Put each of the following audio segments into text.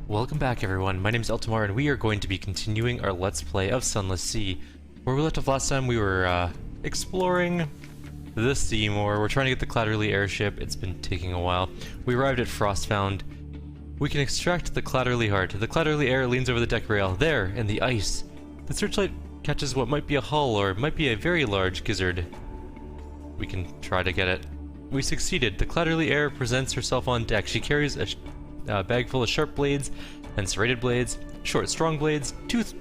Welcome back everyone, my name is Eltimar and we are going to be continuing our Let's Play of Sunless Sea. Where we left off last time we were exploring the sea more. We're trying to get the Claderly airship. It's been taking a while. We arrived at Frostfound. We can extract the Claderly heart. The Claderly air leans over the deck rail. There, in the ice. The searchlight catches what might be a hull or might be a very large gizzard. We can try to get it. We succeeded. The Claderly air presents herself on deck. She carries a bag full of sharp blades and serrated blades, short strong blades, toothed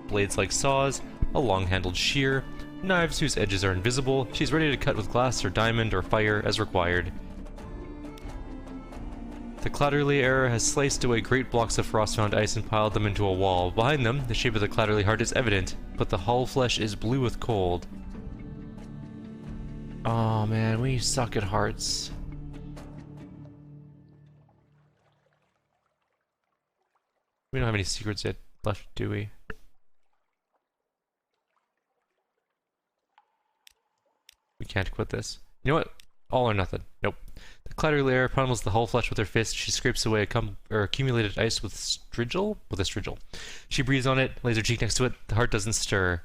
blades like saws, a long-handled shear, knives whose edges are invisible. She's ready to cut with glass or diamond or fire as required. The Claderly air has sliced away great blocks of frost-bound ice and piled them into a wall. Behind them, the shape of the Claderly heart is evident, but the hull flesh is blue with cold. Oh man, we suck at hearts. We don't have any secrets yet left, do we? We can't quit this. You know what? All or nothing. Nope. The Claderly air pummels the hull flesh with her fist. She scrapes away accumulated ice with strigil? With a strigil. She breathes on it, lays her cheek next to it. The heart doesn't stir.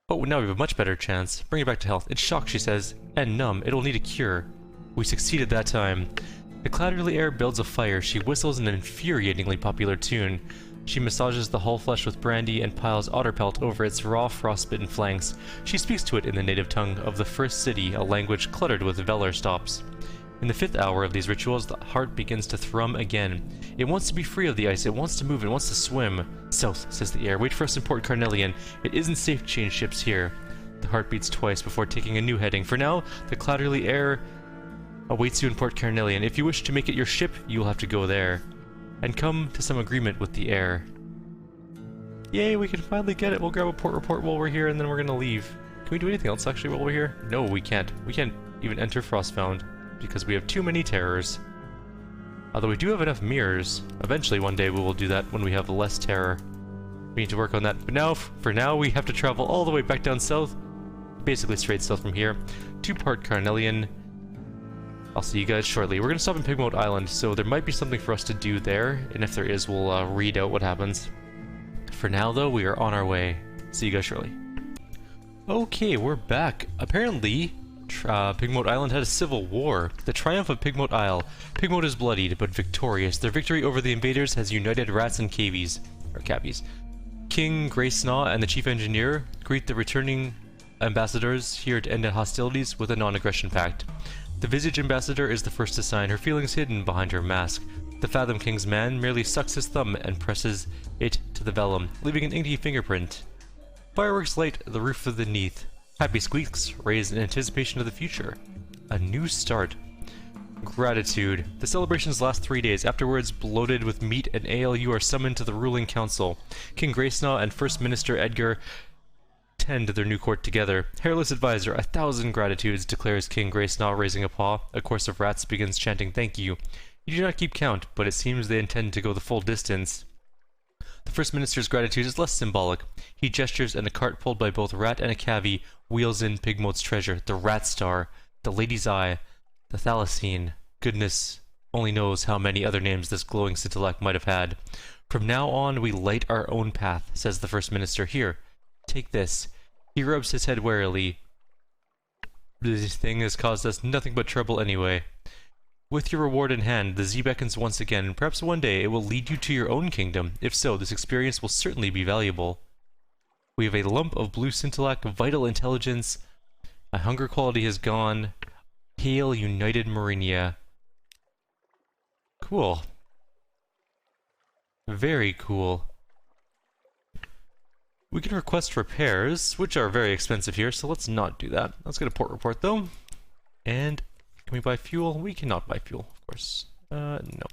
Oh, now we have a much better chance. Bring it back to health. It's shocked, she says, and numb. It'll need a cure. We succeeded that time. The Claderly air builds a fire. She whistles an infuriatingly popular tune. She massages the hull flesh with brandy and piles otter pelt over its raw, frostbitten flanks. She speaks to it in the native tongue of the first city, a language cluttered with velar stops. In the 5th hour of these rituals, the heart begins to thrum again. It wants to be free of the ice. It wants to move. It wants to swim. South, says the air. Wait for us in Port Carnelian. It isn't safe to change ships here. The heart beats twice before taking a new heading. For now, the Claderly air awaits you in Port Carnelian. If you wish to make it your ship, you will have to go there and come to some agreement with the air. Yay, we can finally get it. We'll grab a port report while we're here and then we're gonna leave. Can we do anything else actually while we're here? No, we can't. We can't even enter Frostfound because we have too many terrors. Although we do have enough mirrors. Eventually one day we will do that when we have less terror. We need to work on that. But now, for now, we have to travel all the way back down south. Basically straight south from here to Port Carnelian. I'll see you guys shortly. We're going to stop in Pigmoat Island, so there might be something for us to do there, and if there is, we'll read out what happens. For now, though, we are on our way. See you guys shortly. Okay, we're back. Apparently, Pigmoat Island had a civil war. The triumph of Pigmoat Isle. Pigmoat is bloodied, but victorious. Their victory over the invaders has united rats and cavies. Or cabbies. King Graysnaw and the chief engineer greet the returning ambassadors here to end hostilities with a non-aggression pact. The Visage Ambassador is the first to sign, her feelings hidden behind her mask. The Fathom King's man merely sucks his thumb and presses it to the vellum, leaving an inky fingerprint. Fireworks light the roof of the Neath. Happy squeaks raise in anticipation of the future. A new start. Gratitude. The celebrations last 3 days. Afterwards, bloated with meat and ale, you are summoned to the ruling council. King Graysnaw and First Minister Edgar tend their new court together. Hairless advisor, 1,000 gratitudes, declares King Graysnaw, raising a paw. A chorus of rats begins chanting thank you. You do not keep count, but it seems they intend to go the full distance. The First Minister's gratitude is less symbolic. He gestures and a cart pulled by both rat and a cavvy wheels in Pigmoat's treasure, the Rat Star, the Lady's Eye, the Thalassine. Goodness only knows how many other names this glowing scintillate might have had. From now on we light our own path, says the First Minister. Here, take this. He rubs his head warily. This thing has caused us nothing but trouble anyway. With your reward in hand, the Z beckons once again. Perhaps one day it will lead you to your own kingdom. If so, this experience will certainly be valuable. We have a lump of blue scintillate, vital intelligence. My hunger quality has gone. Hail, United Marinia. Cool. Very cool. We can request repairs, which are very expensive here, so let's not do that. Let's get a port report, though. And can we buy fuel? We cannot buy fuel, of course. No.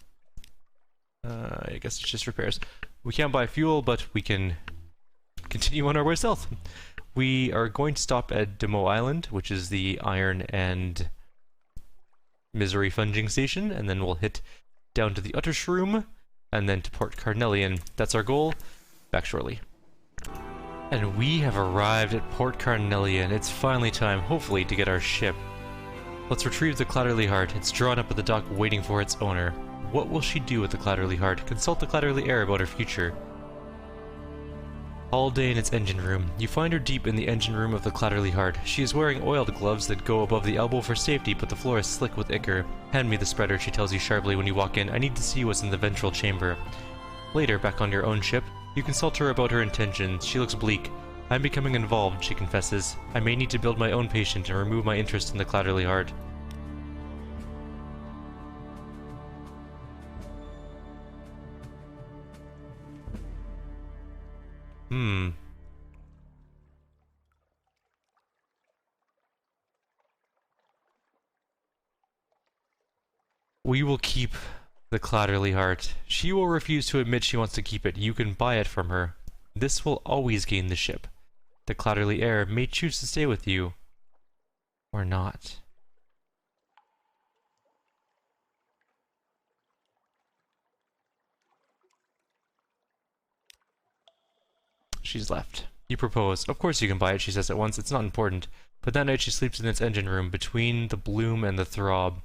I guess it's just repairs. We can't buy fuel, but we can continue on our way south. We are going to stop at Demo Island, which is the iron and misery funging station, and then we'll hit down to the Uttershroom, and then to Port Carnelian. That's our goal. Back shortly. And we have arrived at Port Carnelian. It's finally time, hopefully, to get our ship. Let's retrieve the Claderly heart. It's drawn up at the dock waiting for its owner. What will she do with the Claderly heart? Consult the Claderly heir about her future. All day in its engine room. You find her deep in the engine room of the Claderly heart. She is wearing oiled gloves that go above the elbow for safety, but the floor is slick with ichor. Hand me the spreader, she tells you sharply when you walk in. I need to see what's in the ventral chamber. Later, back on your own ship, you consult her about her intentions. She looks bleak. I'm becoming involved, she confesses. I may need to build my own patient and remove my interest in the Claderly heart. We will keep the Claderly heart. She will refuse to admit she wants to keep it. You can buy it from her. This will always gain the ship. The Claderly heir may choose to stay with you. Or not. She's left. You propose. Of course you can buy it, she says at once. It's not important. But that night she sleeps in its engine room, between the bloom and the throb.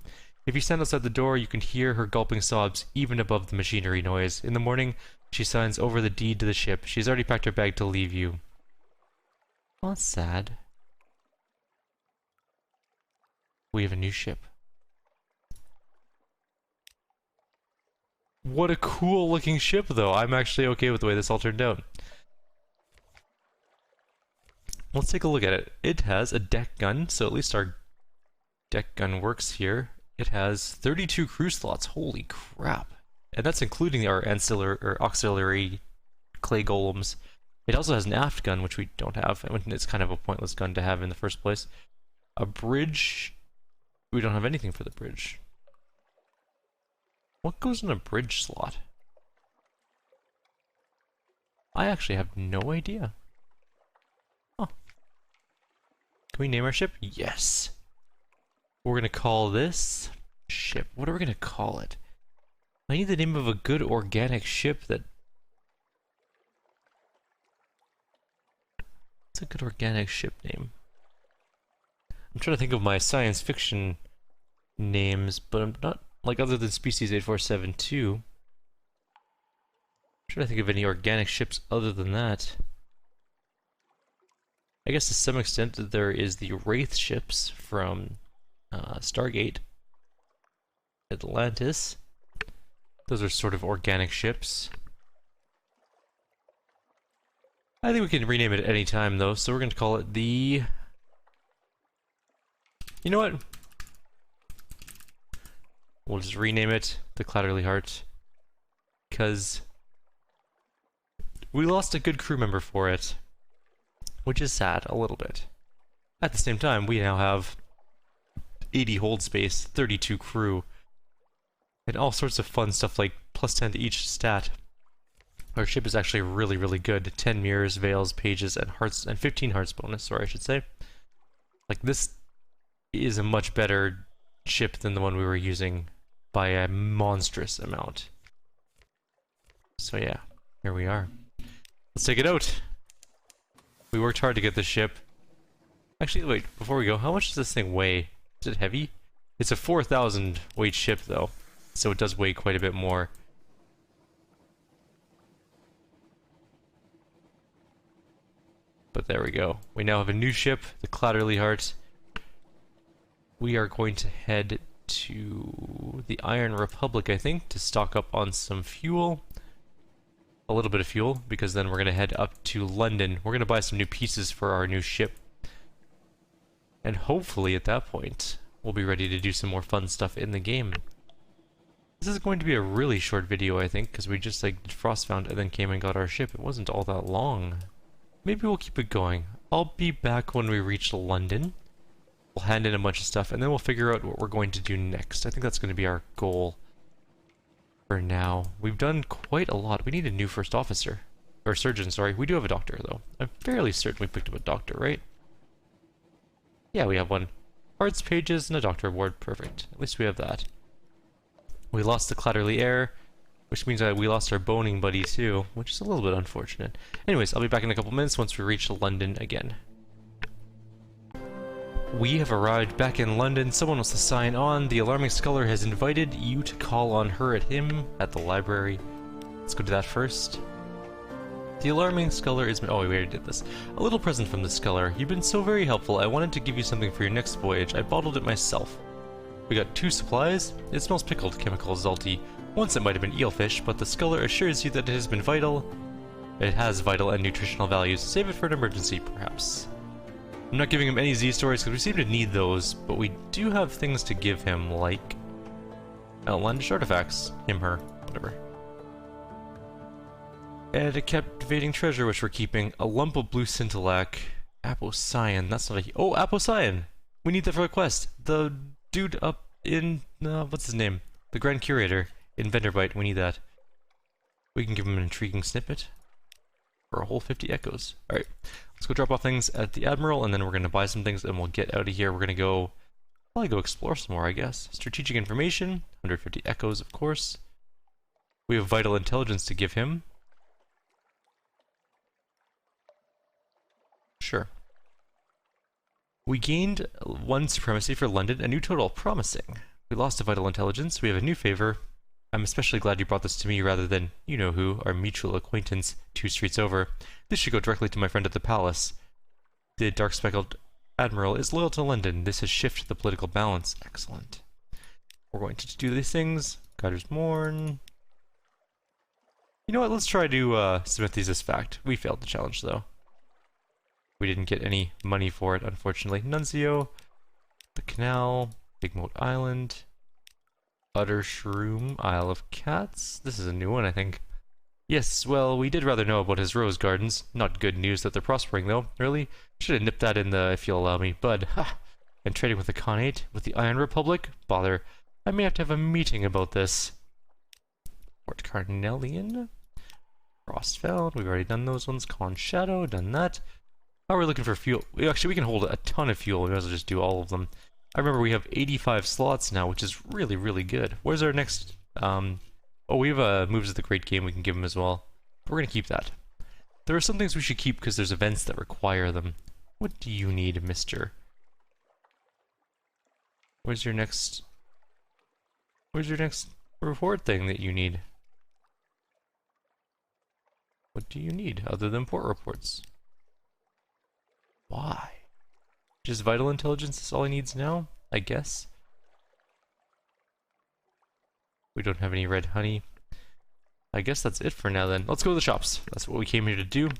If you stand outside the door, you can hear her gulping sobs, even above the machinery noise. In the morning, she signs over the deed to the ship. She's already packed her bag to leave you. Well, that's sad. We have a new ship. What a cool looking ship, though. I'm actually okay with the way this all turned out. Let's take a look at it. It has a deck gun, so at least our deck gun works here. It has 32 crew slots. Holy crap. And that's including our ancillary or auxiliary clay golems. It also has an aft gun, which we don't have. It's kind of a pointless gun to have in the first place. A bridge. We don't have anything for the bridge. What goes in a bridge slot? I actually have no idea. Huh. Can we name our ship? Yes. We're gonna call this ship. What are we gonna call it? I need the name of a good organic ship that... What's a good organic ship name? I'm trying to think of my science fiction names, but I'm not, like, other than Species 8472. I'm trying to think of any organic ships other than that. I guess to some extent there is the Wraith ships from Stargate Atlantis. Those are sort of organic ships. I think we can rename it at any time though, so we're going to call it the... You know what? We'll just rename it the Claderly heart, because we lost a good crew member for it, which is sad a little bit. At the same time, we now have 80 hold space, 32 crew, and all sorts of fun stuff like +10 to each stat. Our ship is actually really, really good. 10 mirrors, veils, pages, and hearts, and 15 hearts bonus, sorry, I should say. Like, this is a much better ship than the one we were using by a monstrous amount. So yeah, here we are. Let's take it out. We worked hard to get this ship. Actually, wait, before we go, how much does this thing weigh? Is it heavy? It's a 4,000 weight ship though, so it does weigh quite a bit more. But there we go. We now have a new ship, the Claderly heart. We are going to head to the Iron Republic, I think, to stock up on some fuel. A little bit of fuel, because then we're going to head up to London. We're going to buy some new pieces for our new ship. And hopefully at that point, we'll be ready to do some more fun stuff in the game. This is going to be a really short video, I think, because we just like did Frostbound and then came and got our ship. It wasn't all that long. Maybe we'll keep it going. I'll be back when we reach London. We'll hand in a bunch of stuff, and then we'll figure out what we're going to do next. I think that's going to be our goal for now. We've done quite a lot. We need a new first officer. Or surgeon, sorry. We do have a doctor, though. I'm fairly certain we picked up a doctor, right? Yeah, we have one. Hearts, pages, and a doctor award. Perfect. At least we have that. We lost the Claderly heir, which means that we lost our boning buddy, too, which is a little bit unfortunate. Anyways, I'll be back in a couple minutes once we reach London again. We have arrived back in London. Someone wants to sign on. The alarming scholar has invited you to call on her at him at the library. Let's go do that first. The alarming scholar is... Oh, we already did this. A little present from the scholar. You've been so very helpful. I wanted to give you something for your next voyage. I bottled it myself. We got 2 supplies. It smells pickled, chemical, salty. Once it might have been eelfish, but the scholar assures you that it has been vital. It has vital and nutritional values. Save it for an emergency, perhaps. I'm not giving him any Z stories because we seem to need those, but we do have things to give him, like outlandish artifacts. Him, her, whatever. And a captivating treasure which we're keeping. A lump of blue scintillac. Apocyan. That's not a... Oh, Apocyan! We need that for a quest. The dude up in... what's his name? The Grand Curator in Venderbite. We need that. We can give him an intriguing snippet. For a whole 50 echoes. Alright. Let's go drop off things at the Admiral, and then we're going to buy some things, and we'll get out of here. We're going to go... Probably go explore some more, I guess. Strategic information. 150 echoes, of course. We have vital intelligence to give him. Sure. We gained 1 supremacy for London, a new total. Promising. We lost a vital intelligence. We have a new favor. I'm especially glad you brought this to me rather than, you know who, our mutual acquaintance 2 streets over. This should go directly to my friend at the palace. The dark-speckled admiral is loyal to London. This has shifted the political balance. Excellent. We're going to do these things. Gutters Mourn. You know what, let's try to submit these as fact. We failed the challenge, though. We didn't get any money for it, unfortunately. Nuncio. The Canal. Big Moat Island. Utter Shroom, Isle of Cats. This is a new one, I think. Yes, well, we did rather know about his rose gardens. Not good news that they're prospering, though. Really? Should have nipped that in the, if you'll allow me, bud. Ha! And trading with the Khanate? With the Iron Republic? Bother. I may have to have a meeting about this. Fort Carnelian? Frostfound, we've already done those ones. Con Shadow, done that. How are we looking for fuel? Actually, we can hold a ton of fuel. We might as well just do all of them. I remember we have 85 slots now, which is really, really good. Where's our next... Oh, we have Moves of the Great Game we can give him as well. We're going to keep that. There are some things we should keep because there's events that require them. What do you need, mister? Where's your next reward thing that you need? What do you need other than port reports? Why? Just vital intelligence is all he needs now, I guess. We don't have any red honey. I guess that's it for now then. Let's go to the shops. That's what we came here to do.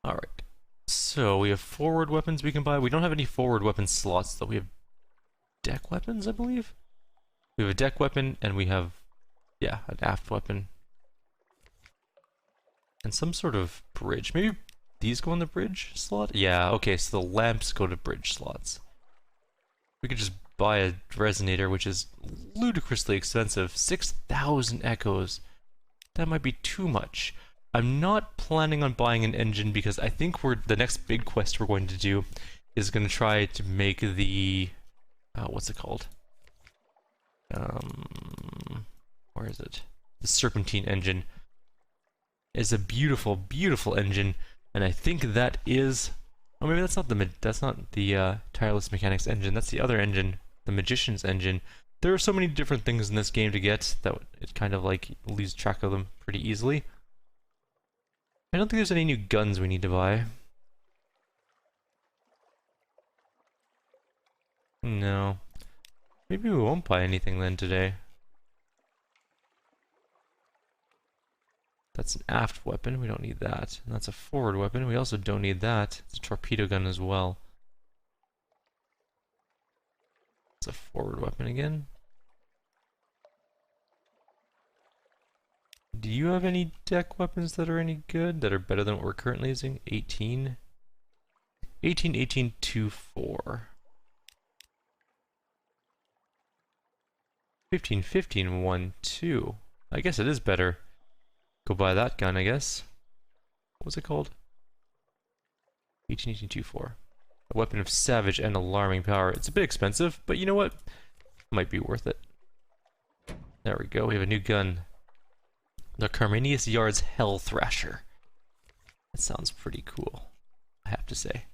Alright. So we have forward weapons we can buy. We don't have any forward weapon slots though. We have deck weapons, I believe? We have a deck weapon and we have, yeah, an aft weapon. And some sort of bridge. Maybe these go in the bridge slot? Yeah, okay, so the lamps go to bridge slots. We could just buy a resonator, which is ludicrously expensive. 6,000 echoes. That might be too much. I'm not planning on buying an engine because I think the next big quest we're going to do is going to try to make the... what's it called? Where is it? The Serpentine engine. Is a beautiful, beautiful engine. And I think that is... Oh, maybe that's not the Tireless Mechanics engine. That's the other engine, the Magician's engine. There are so many different things in this game to get that it kind of like loses track of them pretty easily. I don't think there's any new guns we need to buy. No. Maybe we won't buy anything then today. That's an aft weapon, we don't need that. And that's a forward weapon, we also don't need that. It's a torpedo gun as well. It's a forward weapon again. Do you have any deck weapons that are any good, that are better than what we're currently using? 18? 18, 18, 2, 4. 15, 15, 1, 2. I guess it is better. Go buy that gun, I guess. What was it called? 1824. A weapon of savage and alarming power. It's a bit expensive, but you know what? Might be worth it. There we go, we have a new gun. The Carminius Yard's Hell Thrasher. That sounds pretty cool, I have to say.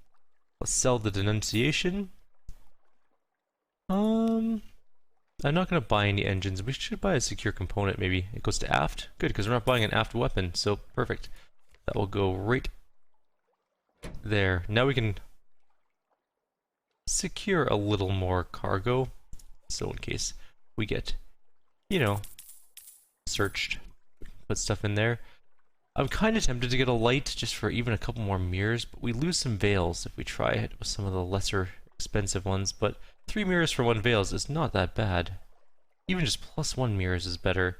Let's sell the denunciation. I'm not gonna buy any engines. We should buy a secure component maybe. It goes to aft. Good, because we're not buying an aft weapon, so perfect. That will go right there. Now we can secure a little more cargo. So in case we get, you know, searched, we can put stuff in there. I'm kind of tempted to get a light just for even a couple more mirrors, but we lose some veils if we try it with some of the lesser expensive ones, but 3 mirrors for 1 veils is not that bad. Even just +1 mirrors is better.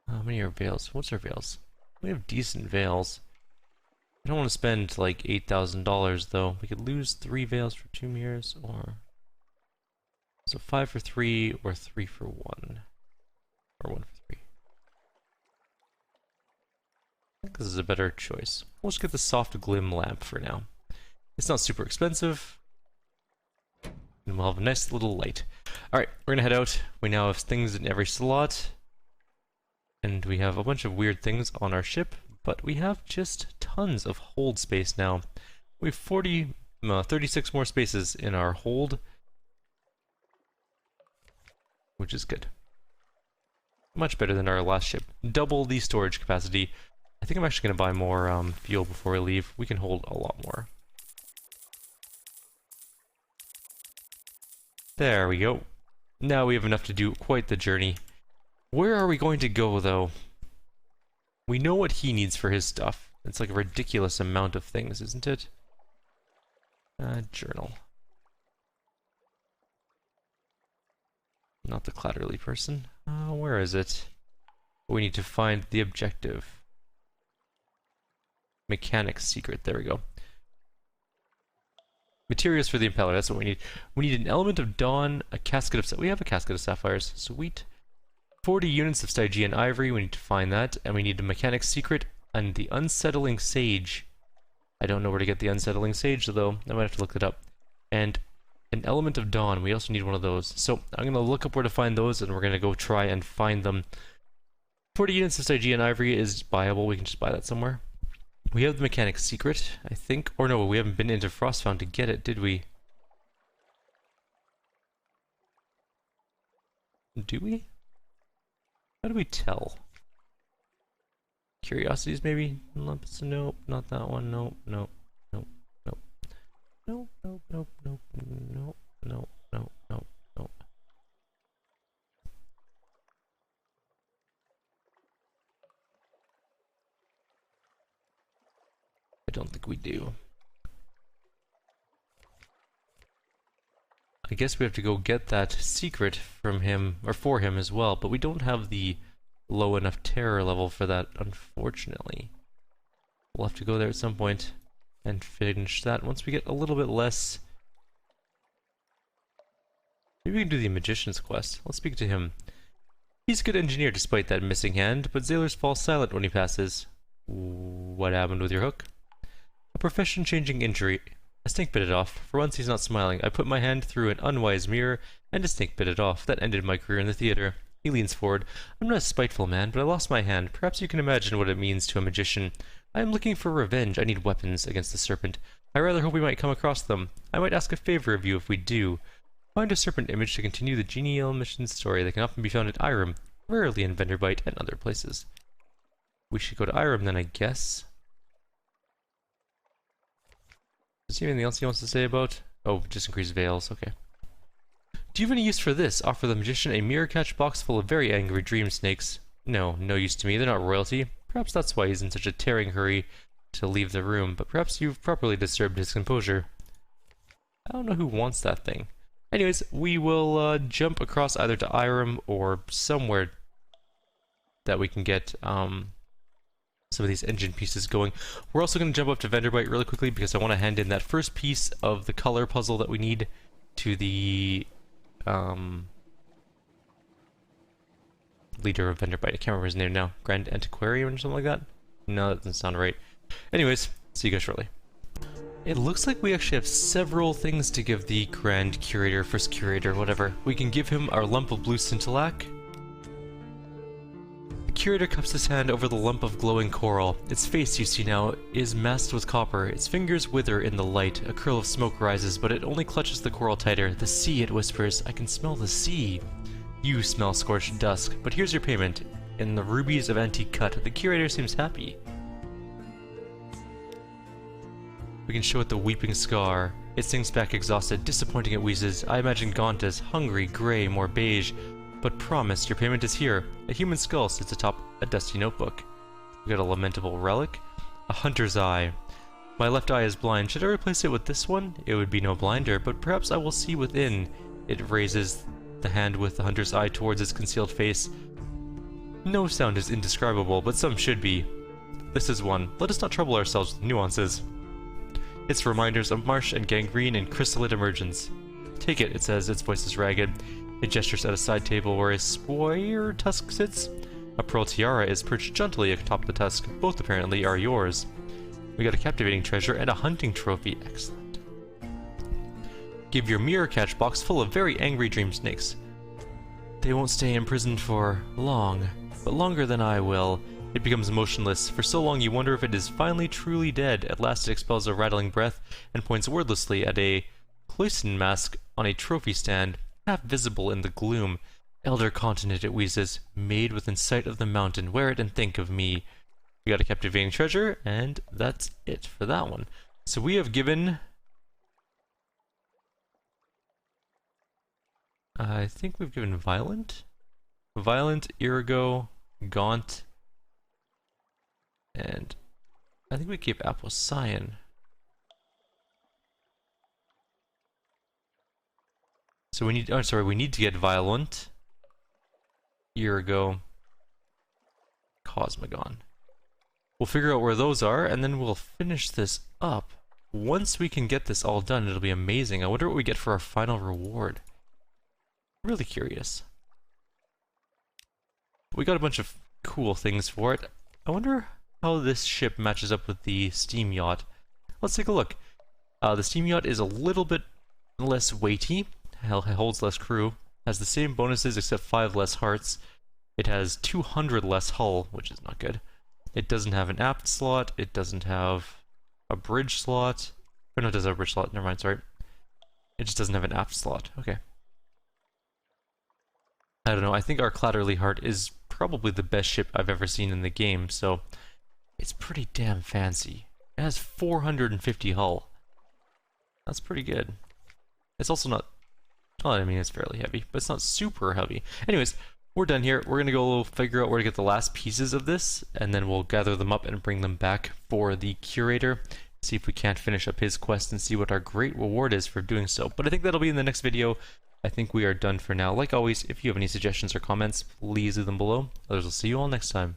How many are veils? What's our veils? We have decent veils. I don't want to spend like $8,000 though. We could lose 3 veils for 2 mirrors, or... So 5 for 3, or 3 for 1. Or 1 for 3. I think this is a better choice. We'll just get the soft glim lamp for now. It's not super expensive. And we'll have a nice little light. Alright, we're gonna head out. We now have things in every slot. And we have a bunch of weird things on our ship. But we have just tons of hold space now. We have 36 more spaces in our hold. Which is good. Much better than our last ship. Double the storage capacity. I think I'm actually going to buy more fuel before we leave. We can hold a lot more. There we go. Now we have enough to do quite the journey. Where are we going to go, though? We know what he needs for his stuff. It's like a ridiculous amount of things, isn't it? Journal. Not the Claderly person. Where is it? We need to find the objective. Mechanic's secret. There we go. Materials for the impeller. That's what we need. We need an element of dawn, a casket of... We have a casket of sapphires. Sweet. 40 units of Stygian ivory. We need to find that. And we need a mechanic's secret and the unsettling sage. I don't know where to get the unsettling sage, though. I might have to look it up. And an element of dawn. We also need one of those. So I'm going to look up where to find those, and we're going to go try and find them. 40 units of Stygian ivory is buyable. We can just buy that somewhere. We have the mechanic's secret, I think. Or no, we haven't been into Frostfound to get it, did we? Do we? How do we tell? Curiosities, maybe? Nope, not that one. Nope, nope, nope, nope. Nope, nope, nope, nope, nope, nope, nope, nope, nope. I don't think we do. I guess we have to go get that secret from him, or for him as well, but we don't have the low enough terror level for that, unfortunately. We'll have to go there at some point and finish that once we get a little bit less. Maybe we can do the magician's quest. Let's speak to him. He's a good engineer despite that missing hand, but sailors fall silent when he passes. What happened with your hook? A profession-changing injury. A snake bit it off. For once he's not smiling. I put my hand through an unwise mirror, and a snake bit it off. That ended my career in the theater. He leans forward. I'm not a spiteful man, but I lost my hand. Perhaps you can imagine what it means to a magician. I am looking for revenge. I need weapons against the serpent. I rather hope we might come across them. I might ask a favor of you if we do. Find a serpent image to continue the genial mission story that can often be found at Irem, rarely in Venderbite and other places. We should go to Irem then, I guess. Is there anything else he wants to say about? Oh, just increase veils, okay. Do you have any use for this? Offer the magician a mirror catch box full of very angry dream snakes. No, no use to me, they're not royalty. Perhaps that's why he's in such a tearing hurry to leave the room, but perhaps you've properly disturbed his composure. I don't know who wants that thing. Anyways, we will jump across either to Irem or somewhere that we can get some of these engine pieces going. We're also going to jump up to Venderbite really quickly because I want to hand in that first piece of the color puzzle that we need to the leader of Venderbite. I can't remember his name now. Grand Antiquarian or something like that? No, that doesn't sound right. Anyways, see you guys shortly. It looks like we actually have several things to give the Grand Curator, First Curator, whatever. We can give him our lump of blue scintillac. The Curator cups his hand over the lump of glowing coral. Its face, you see now, is masked with copper. Its fingers wither in the light. A curl of smoke rises, but it only clutches the coral tighter. The sea, it whispers. I can smell the sea. You smell scorched dusk, but here's your payment. In the rubies of antique cut, the curator seems happy. We can show it the weeping scar. It sinks back exhausted, disappointing it wheezes. I imagine Gauntas, hungry, grey, more beige. But promise, your payment is here. A human skull sits atop a dusty notebook. We got a lamentable relic. A hunter's eye. My left eye is blind. Should I replace it with this one? It would be no blinder, but perhaps I will see within. It raises the hand with the hunter's eye towards its concealed face. No sound is indescribable, but some should be. This is one. Let us not trouble ourselves with nuances. It's reminders of marsh and gangrene and chrysalid emergence. Take it, it says, its voice is ragged. It gestures at a side table where a spoir tusk sits. A pearl tiara is perched gently atop the tusk. Both apparently are yours. We got a captivating treasure and a hunting trophy. Excellent. Give your mirror catch box full of very angry dream snakes. They won't stay imprisoned for long, but longer than I will. It becomes motionless. For so long you wonder if it is finally truly dead. At last it expels a rattling breath and points wordlessly at a Cloyson mask on a trophy stand, half visible in the gloom. Elder continent, it wheezes, made within sight of the mountain. Wear it and think of me. We got a captivating treasure, and that's it for that one. So we have given... I think we've given Violent, Irigo, Gaunt, and I think we gave Aposcion. So we need, we need to get Violent, Irigo, Cosmogon. We'll figure out where those are, and then we'll finish this up. Once we can get this all done, it'll be amazing. I wonder what we get for our final reward. Really curious. We got a bunch of cool things for it. I wonder how this ship matches up with the steam yacht. Let's take a look. The steam yacht is a little bit less weighty. Hell, it holds less crew. Has the same bonuses except 5 less hearts. It has 200 less hull, which is not good. It doesn't have an aft slot. It doesn't have a bridge slot. Oh no, it does have a bridge slot. Never mind, sorry. It just doesn't have an aft slot. Okay. I don't know, I think our Claderly Heart is probably the best ship I've ever seen in the game, so it's pretty damn fancy. It has 450 hull. That's pretty good. It's also not... well, I mean, it's fairly heavy, but it's not super heavy. Anyways, we're done here. We're gonna go figure out where to get the last pieces of this, and then we'll gather them up and bring them back for the Curator. See if we can't finish up his quest and see what our great reward is for doing so. But I think that'll be in the next video. I think we are done for now. Like always, if you have any suggestions or comments, please leave them below. Others will see you all next time.